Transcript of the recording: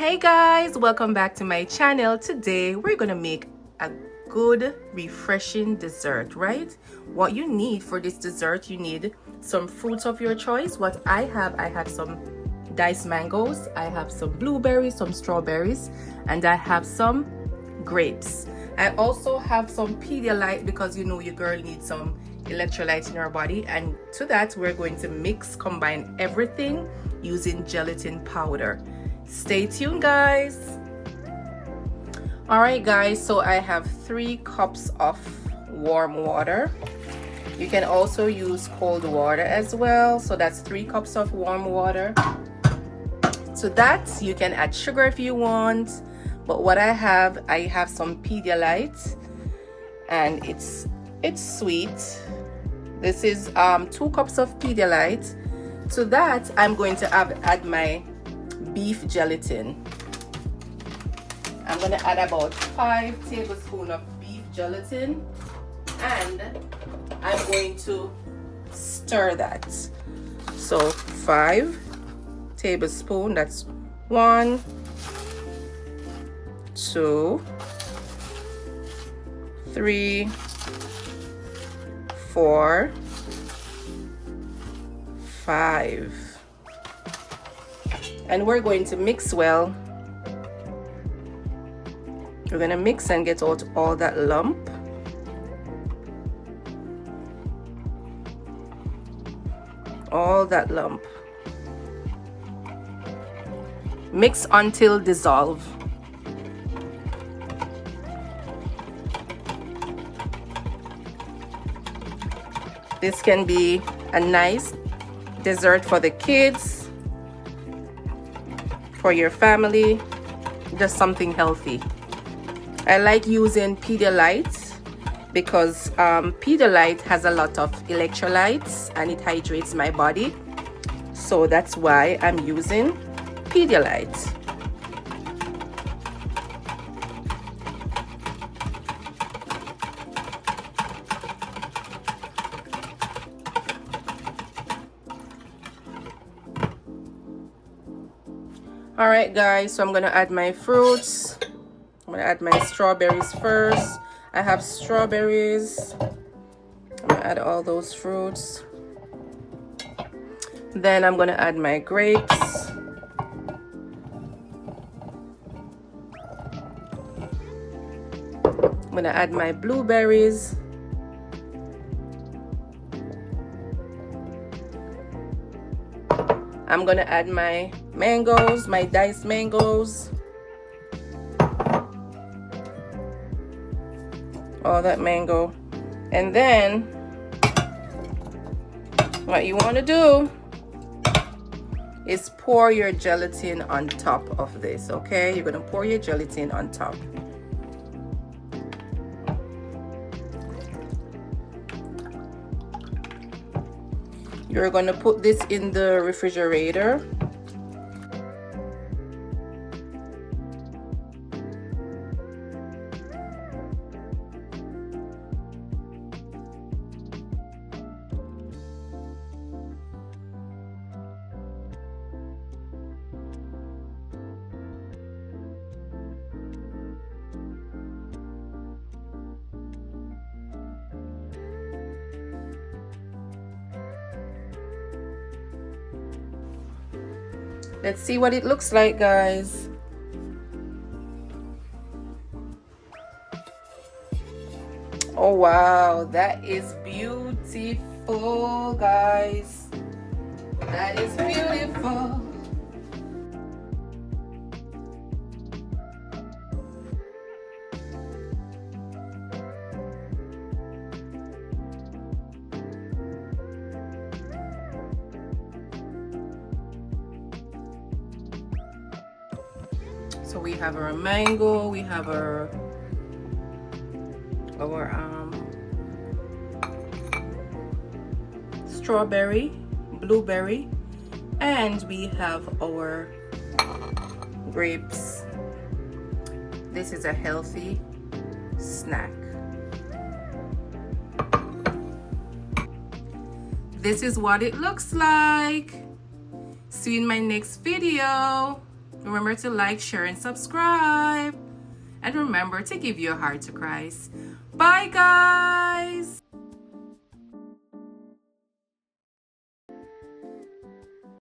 Hey guys, welcome back to my channel. Today we're gonna make a good refreshing dessert, right? What you need for this dessert, you need some fruits of your choice. What I have some diced mangoes, I have some blueberries, some strawberries, and I have some grapes. I also have some Pedialyte because you know your girl needs some electrolytes in her body, and to that we're going to combine everything using gelatin powder. Stay tuned, guys. All right guys, so I have 3 cups of warm water. You can also use cold water as well, so that's 3 cups of warm water. To that you can add sugar if you want, but what I have some Pedialyte, and it's sweet. This is 2 cups of Pedialyte. To that I'm going to add my beef gelatin. I'm going to add about 5 tablespoons of beef gelatin, and I'm going to stir that. So 5 tablespoons, that's 1, 2, 3, 4, 5. And we're going to mix well. We're going to mix and get out all that lump. All that lump. Mix until dissolve. This can be a nice dessert for the kids, for your family, just something healthy. I like using Pedialyte because Pedialyte has a lot of electrolytes and it hydrates my body, so that's why I'm using Pedialyte. All right guys, so I'm gonna add my fruits. I'm gonna add my strawberries first. I have strawberries. I'm gonna add all those fruits. Then I'm gonna add my grapes. I'm gonna add my blueberries. I'm gonna add my mangoes, my diced mangoes. All that mango. And then what you want to do is pour your gelatin on top of this, okay? You're gonna pour your gelatin on top. You're gonna put this in the refrigerator. Let's see what it looks like, guys. Oh wow, that is beautiful, guys. That is beautiful. So we have our mango, we have our strawberry, blueberry, and we have our grapes. This is a healthy snack. This is what it looks like. See you in my next video. Remember to like, share, and subscribe. And remember to give your heart to Christ. Bye, guys.